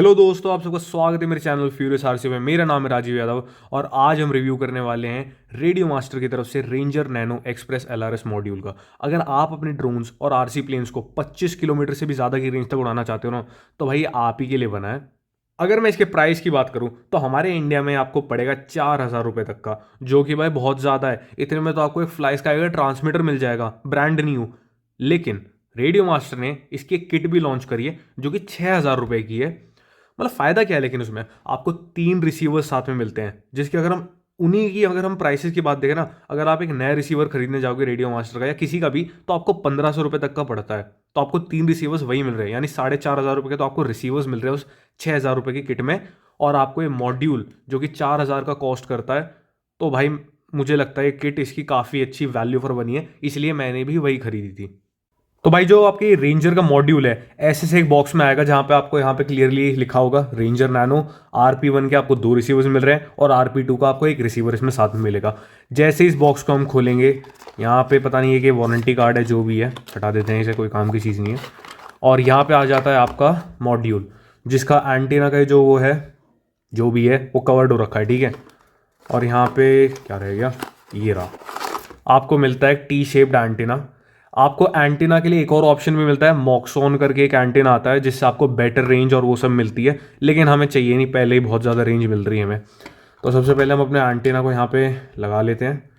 Hello दोस्तों, आप सबका स्वागत है मेरे चैनल फ्यूरियस आरसी में। मेरा नाम है राजीव यादव और आज हम रिव्यू करने वाले हैं रेडियो मास्टर की तरफ से ranger nano express LRS module का। अगर आप अपने ड्रोन्स और आरसी प्लेन्स को 25 किलोमीटर से भी ज़्यादा की रेंज तक उड़ाना चाहते हो ना, तो भाई आप ही के लिए बना है। अगर मैं इसके प्राइस की बात करूं तो हमारे इंडिया में आपको पड़ेगा 4,000 रुपये तक का, जो कि भाई बहुत ज़्यादा है। इतने में तो आपको एक फ्लाई स्काई का ट्रांसमीटर मिल जाएगा, ब्रांड न्यू। लेकिन रेडियो मास्टर ने इसकी एक किट भी लॉन्च करी है जो कि 6,000 रुपये की है। मतलब फ़ायदा क्या है, लेकिन उसमें आपको 3 रिसीवर्स साथ में मिलते हैं, जिसकी अगर हम उन्हीं की अगर हम प्राइसेस की बात देखें ना, अगर आप एक नया रिसीवर खरीदने जाओगे रेडियो मास्टर का या किसी का भी, तो आपको 1,500 रुपये तक का पड़ता है। तो आपको 3 रिसीवर्स वही मिल रहे हैं, यानी 4,500 रुपये के तो आपको रिसीवर्स मिल रहे हैं उस 6,000 रुपये की किट में। और आपको ये मॉड्यूल जो कि 4,000 का कॉस्ट करता है, तो भाई मुझे लगता है किट इसकी काफ़ी अच्छी वैल्यू फॉर बनी है, इसलिए मैंने भी वही खरीदी थी। तो भाई जो आपकी रेंजर का मॉड्यूल है, ऐसे से एक बॉक्स में आएगा जहां पे आपको यहाँ पे क्लियरली लिखा होगा रेंजर नैनो। RP1 के आपको 2 रिसीवर्स मिल रहे हैं और RP2 का आपको एक रिसीवर इसमें साथ में मिलेगा। जैसे इस बॉक्स को हम खोलेंगे, यहाँ पे पता नहीं है कि वारंटी कार्ड है, जो भी है हटा देते हैं, इसे कोई काम की चीज़ नहीं है। और यहाँ पे आ जाता है आपका मॉड्यूल, जिसका एंटीना का जो वो है, जो भी है वो कवर्ड हो रखा है, ठीक है। और यहाँ पे क्या रह गया, ये रहा। आपको मिलता है टी शेप्ड एंटीना। आपको एंटीना के लिए एक और ऑप्शन भी मिलता है, मॉक्सॉन करके एक एंटीना आता है, जिससे आपको बेटर रेंज और वो सब मिलती है। लेकिन हमें चाहिए नहीं, पहले ही बहुत ज़्यादा रेंज मिल रही है हमें। तो सबसे पहले हम अपने एंटीना को यहाँ पे लगा लेते हैं।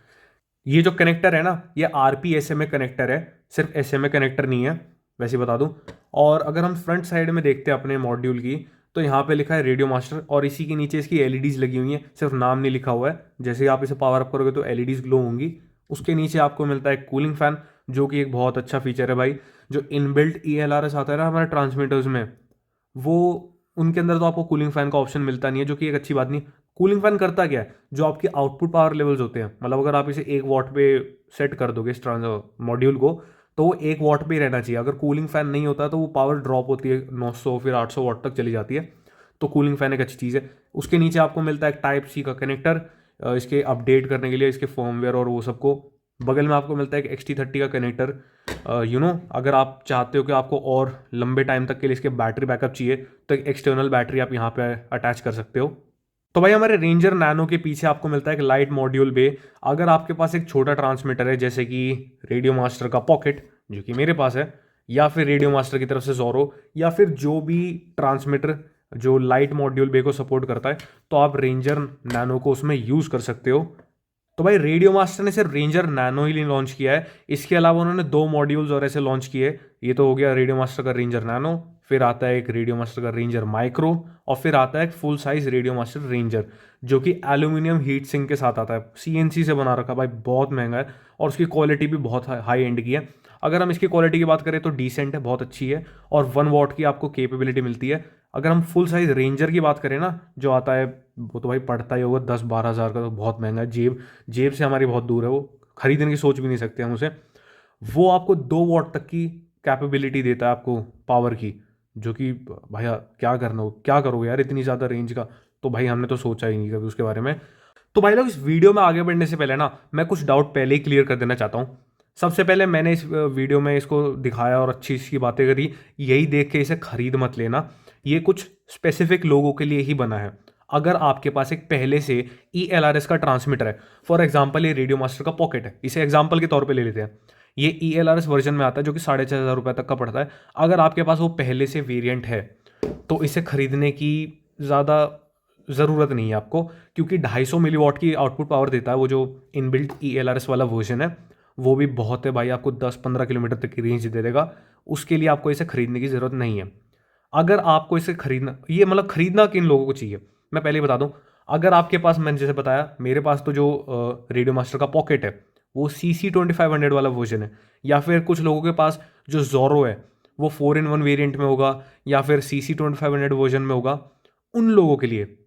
ये जो कनेक्टर है ना, ये RP-SMA कनेक्टर है, सिर्फ SMA कनेक्टर नहीं है, वैसे ही बता दूं। और अगर हम फ्रंट साइड में देखते हैं अपने मॉड्यूल की, तो यहाँ पे लिखा है रेडियो मास्टर और इसी के नीचे इसकी LEDs लगी हुई हैं, सिर्फ नाम नहीं लिखा हुआ है। जैसे ही आप इसे पावर अप करोगे तो LEDs ग्लो होंगी। उसके नीचे आपको मिलता है कूलिंग फैन, जो कि एक बहुत अच्छा फीचर है भाई। जो इनबिल्ट ELRS आता है ना हमारे ट्रांसमीटर्स में, वो उनके अंदर तो आपको कूलिंग फैन का ऑप्शन मिलता नहीं है, जो कि एक अच्छी बात नहीं। कूलिंग फैन करता क्या है, जो आपके आउटपुट पावर लेवल्स होते हैं, मतलब अगर आप इसे 1 वॉट पे सेट कर दोगे इस मॉड्यूल को, तो वो 1 वॉट पे ही रहना चाहिए। अगर कूलिंग फैन नहीं होता तो वो पावर ड्रॉप होती है, 900 फिर 800 वॉट तक चली जाती है। तो कूलिंग फैन एक अच्छी चीज़ है। उसके नीचे आपको मिलता है एक Type-C का कनेक्टर, इसके अपडेट करने के लिए, इसके फर्मवेयर और वो सबको। बगल में आपको मिलता है एक XT30 का कनेक्टर। अगर आप चाहते हो कि आपको और लंबे टाइम तक के लिए इसके बैटरी बैकअप चाहिए, तो एक एक्सटर्नल बैटरी आप यहाँ पे अटैच कर सकते हो। तो भाई हमारे रेंजर नैनो के पीछे आपको मिलता है एक लाइट मॉड्यूल बे। अगर आपके पास एक छोटा ट्रांसमीटर है, जैसे कि रेडियो मास्टर का पॉकेट, जो कि मेरे पास है, या फिर रेडियो मास्टर की तरफ से जोरो, या फिर जो भी ट्रांसमीटर जो लाइट मॉड्यूल बे को सपोर्ट करता है, तो आप रेंजर नैनो को उसमें यूज़ कर सकते हो। तो भाई रेडियो मास्टर ने सिर्फ रेंजर नैनो ही लॉन्च किया है, इसके अलावा उन्होंने 2 मॉड्यूल्स और ऐसे लॉन्च किए। ये तो हो गया रेडियो मास्टर का रेंजर नैनो, फिर आता है एक रेडियो मास्टर का रेंजर माइक्रो, और फिर आता है एक full size radio master ranger, जो कि एल्यूमिनियम हीट सिंक के साथ आता है, CNC से बना रखा। भाई बहुत महंगा है और उसकी क्वालिटी भी बहुत हाई एंड की है। अगर हम इसकी क्वालिटी की बात करें तो डिसेंट है, बहुत अच्छी है, और 1 वॉट की आपको कैपेबिलिटी मिलती है। अगर हम फुल साइज रेंजर की बात करें ना, जो आता है, वो तो भाई पड़ता ही होगा 10-12 हज़ार का, तो बहुत महंगा है। जेब जेब से हमारी बहुत दूर है, वो खरीदने की सोच भी नहीं सकते हम उसे। वो आपको 2 वॉट तक की कैपेबिलिटी देता है आपको पावर की, जो कि भैया क्या करना हो, क्या करोगे यार इतनी ज़्यादा रेंज का। तो भाई हमने तो सोचा ही नहीं कभी उसके बारे में। तो भाई लोग, इस वीडियो में आगे बढ़ने से पहले ना, मैं कुछ डाउट पहले ही क्लियर कर देना चाहता हूँ। सबसे पहले मैंने इस वीडियो में इसको दिखाया और अच्छी इसकी बातें करी, यही देख के इसे खरीद मत लेना। ये कुछ स्पेसिफिक लोगों के लिए ही बना है। अगर आपके पास एक पहले से ELRS का ट्रांसमीटर है, फॉर एग्जाम्पल ये रेडियो मास्टर का पॉकेट है, इसे एग्जाम्पल के तौर पे ले लेते हैं। ये ELRS वर्जन में आता है, जो कि 6,500 रुपये तक का पड़ता है। अगर आपके पास वो पहले से वेरिएंट है, तो इसे खरीदने की ज़्यादा ज़रूरत नहीं है आपको, क्योंकि 250 मिलीवॉट की आउटपुट पावर देता है वो जो इनबिल्ट ELRS वाला वर्जन है। वो भी बहुत है भाई, आपको 10-15 किलोमीटर तक की रेंज दे देगा। उसके लिए आपको इसे खरीदने की ज़रूरत नहीं है। अगर आपको इसे खरीदना, ये मतलब खरीदना किन लोगों को चाहिए, मैं पहले ही बता दूं। अगर आपके पास, मैंने जैसे बताया, मेरे पास तो जो रेडियो मास्टर का पॉकेट है वो CC 2500 वाला वर्जन है, या फिर कुछ लोगों के पास जो जोरो है वो 4-in-1 वेरिएंट में होगा, या फिर CC 2500 वर्जन में होगा। उन लोगों के लिए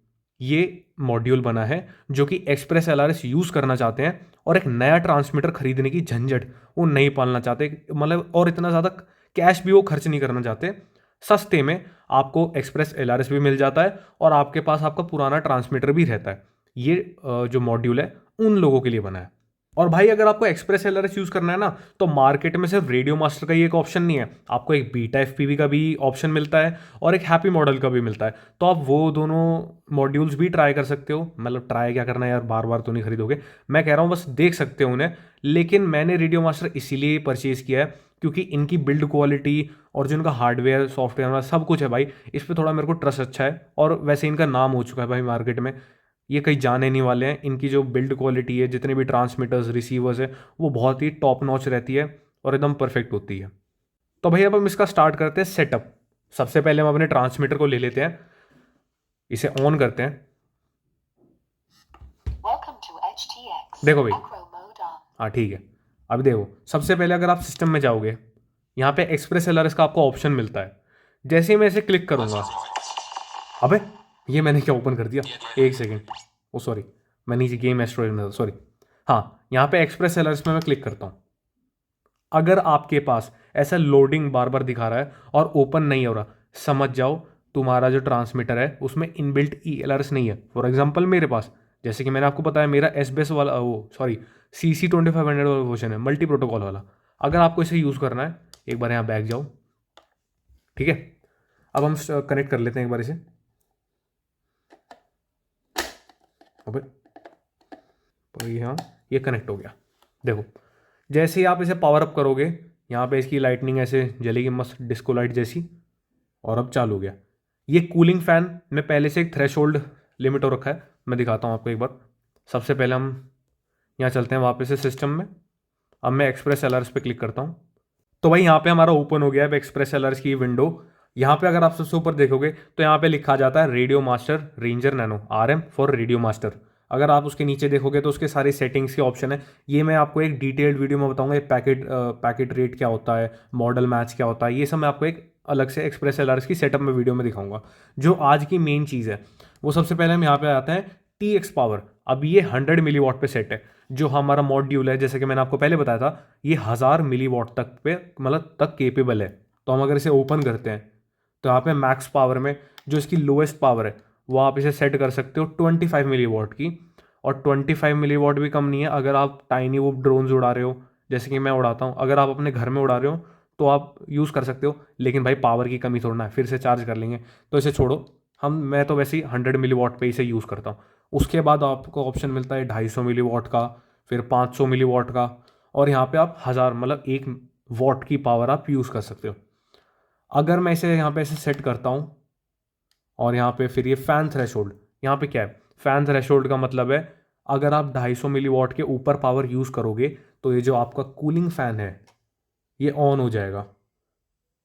ये मॉड्यूल बना है, जो कि एक्सप्रेस LRS यूज़ करना चाहते हैं और एक नया ट्रांसमीटर खरीदने की झंझट वो नहीं पालना चाहते, मतलब, और इतना ज़्यादा कैश भी वो खर्च नहीं करना चाहते। सस्ते में आपको एक्सप्रेस LRS भी मिल जाता है और आपके पास आपका पुराना ट्रांसमीटर भी रहता है। ये जो मॉड्यूल है उन लोगों के लिए बना है। और भाई अगर आपको एक्सप्रेस एलआरएस यूज़ करना है ना, तो मार्केट में सिर्फ रेडियो मास्टर का ही एक ऑप्शन नहीं है, आपको एक बीटा एफपीवी का भी ऑप्शन मिलता है और एक हैप्पी मॉडल का भी मिलता है। तो आप वो दोनों मॉड्यूल्स भी ट्राई कर सकते हो। मतलब ट्राई क्या करना है यार, बार बार तो नहीं खरीदोगे, मैं कह रहा हूँ बस देख सकते हो उन्हें। लेकिन मैंने रेडियो मास्टर इसीलिए परचेज किया है क्योंकि इनकी बिल्ड क्वालिटी और जो इनका हार्डवेयर सॉफ्टवेयर सब कुछ है भाई, इस पर थोड़ा मेरे को ट्रस्ट अच्छा है। और वैसे इनका नाम हो चुका है भाई मार्केट में, ये कहीं जाने नहीं वाले हैं। इनकी जो बिल्ड क्वालिटी है, जितने भी ट्रांसमीटर्स रिसीवर्स है, वो बहुत ही टॉप नॉच रहती है और एकदम परफेक्ट होती है। तो भाई अब हम इसका स्टार्ट करते हैं सेटअप। सबसे पहले हम अपने ट्रांसमीटर को ले लेते हैं, इसे ऑन करते हैं। देखो भाई, हाँ ठीक है। अब देखो, सबसे पहले अगर आप सिस्टम में जाओगे, यहाँ पे एक्सप्रेस एलआरएस का आपको ऑप्शन मिलता है। जैसे ही मैं इसे क्लिक करूंगा, अबे ये मैंने क्या ओपन कर दिया, एक सेकेंड, ओ सॉरी, मैं नीचे गेम एस्ट्रॉयड में था, सॉरी। हाँ, यहाँ पे एक्सप्रेस एलआरएस में मैं क्लिक करता हूँ। अगर आपके पास ऐसा लोडिंग बार बार दिखा रहा है और ओपन नहीं हो रहा, समझ जाओ तुम्हारा जो ट्रांसमीटर है उसमें इनबिल्ट ई एल नहीं है। फॉर एग्जाम्पल मेरे पास, जैसे कि मैंने आपको बताया, मेरा एस बेस वाला, वो सॉरी, CC 2500 वाला वर्जन है, मल्टी प्रोटोकॉल वाला। अगर आपको इसे यूज़ करना है, एक बार यहाँ बैक जाओ, ठीक है। अब हम कनेक्ट कर लेते हैं एक बार इसे। अबे तो यहाँ ये कनेक्ट हो गया। देखो, जैसे ही आप इसे पावर अप करोगे, यहाँ पे इसकी लाइटनिंग ऐसे जलेगी मस्त डिस्को लाइट जैसी, और अब चालू हो गया। ये कूलिंग फैन में पहले से एक थ्रेशोल्ड लिमिट हो रखा है, मैं दिखाता हूँ आपको एक बार। सबसे पहले हम यहाँ चलते हैं वापस से सिस्टम में। अब मैं एक्सप्रेस एलआरएस पे क्लिक करता हूँ। तो भाई यहाँ पे हमारा ओपन हो गया है एक्सप्रेस एलआरएस की विंडो। यहाँ पे अगर आप सबसे ऊपर देखोगे तो यहाँ पे लिखा जाता है radio master ranger nano, RM for radio master. अगर आप उसके नीचे देखोगे तो उसके सारे सेटिंग्स के ऑप्शन है। ये मैं आपको एक डिटेल्ड वीडियो में बताऊंगा, पैकेट रेट क्या होता है, मॉडल मैच क्या होता है, ये सब मैं आपको एक अलग से एक्सप्रेस एलआरएस की सेटअप में वीडियो में दिखाऊंगा। जो आज की मेन चीज़ है, वो सबसे पहले हम यहाँ पे आते हैं TX पावर। अब ये 100 मिलीवॉट पे सेट है। जो हमारा मॉड्यूल है, जैसे कि मैंने आपको पहले बताया था, ये 1000 मिलीवॉट तक पे मतलब तक केपेबल है। तो हम अगर इसे ओपन करते हैं तो यहाँ पे मैक्स पावर में जो इसकी लोएस्ट पावर है, वो आप इसे सेट कर सकते हो 25 मिलीवॉट की। और 25 मिलीवॉट भी कम नहीं है अगर आप टाइनी वो ड्रोन्स उड़ा रहे हो, जैसे कि मैं उड़ाता हूँ। अगर आप अपने घर में उड़ा रहे हो तो आप यूज़ कर सकते हो, लेकिन भाई पावर की कमी थोड़ा ना है, फिर से चार्ज कर लेंगे, तो इसे छोड़ो। मैं तो वैसे ही 100 मिलीवॉट पे इसे यूज़ करता हूँ। उसके बाद आपको ऑप्शन मिलता है 250 मिलीवॉट का, फिर 500 मिलीवॉट का, और यहाँ पे आप 1000 मतलब 1 वॉट की पावर आप यूज़ कर सकते हो। अगर मैं इसे यहाँ पे ऐसे सेट करता हूँ, और यहाँ पे फिर ये फ़ैन थ्रेशोल्ड, यहाँ पे क्या है, फ़ैन थ्रेशोल्ड का मतलब है अगर आप 250 मिलीवॉट के ऊपर पावर यूज़ करोगे तो ये जो आपका कूलिंग फ़ैन है ये ऑन हो जाएगा।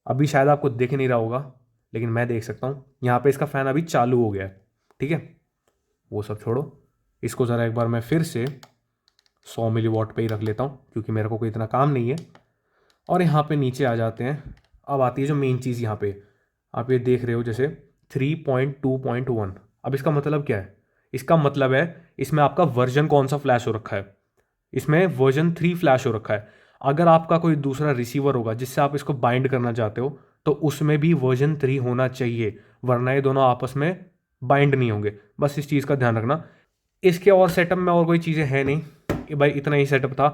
अभी शायद आपको दिख नहीं रहा होगा, लेकिन मैं देख सकता हूँ, यहाँ पे इसका फ़ैन अभी चालू हो गया है, ठीक है। वो सब छोड़ो, इसको ज़रा एक बार मैं फिर से 100 मिलीवॉट पे ही रख लेता हूँ क्योंकि मेरे को कोई इतना काम नहीं है। और यहाँ पे नीचे आ जाते हैं। अब आती है जो मेन चीज़, यहाँ पे आप ये देख रहे हो जैसे 3.2.1। अब इसका मतलब क्या है? इसका मतलब है इसमें आपका वर्जन कौन सा फ्लैश हो रखा है। इसमें वर्जन 3 फ्लैश हो रखा है। अगर आपका कोई दूसरा रिसीवर होगा जिससे आप इसको बाइंड करना चाहते हो, तो उसमें भी वर्जन 3 होना चाहिए, वरना ये दोनों आपस में बाइंड नहीं होंगे। बस इस चीज़ का ध्यान रखना। इसके और सेटअप में और कोई चीज़ें हैं नहीं, कि भाई इतना ही सेटअप था।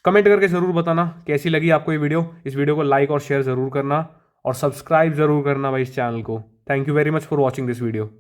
कमेंट करके ज़रूर बताना कैसी लगी आपको ये वीडियो। इस वीडियो को लाइक और शेयर ज़रूर करना, और सब्सक्राइब ज़रूर करना भाई इस चैनल को। Thank you very much for watching this video.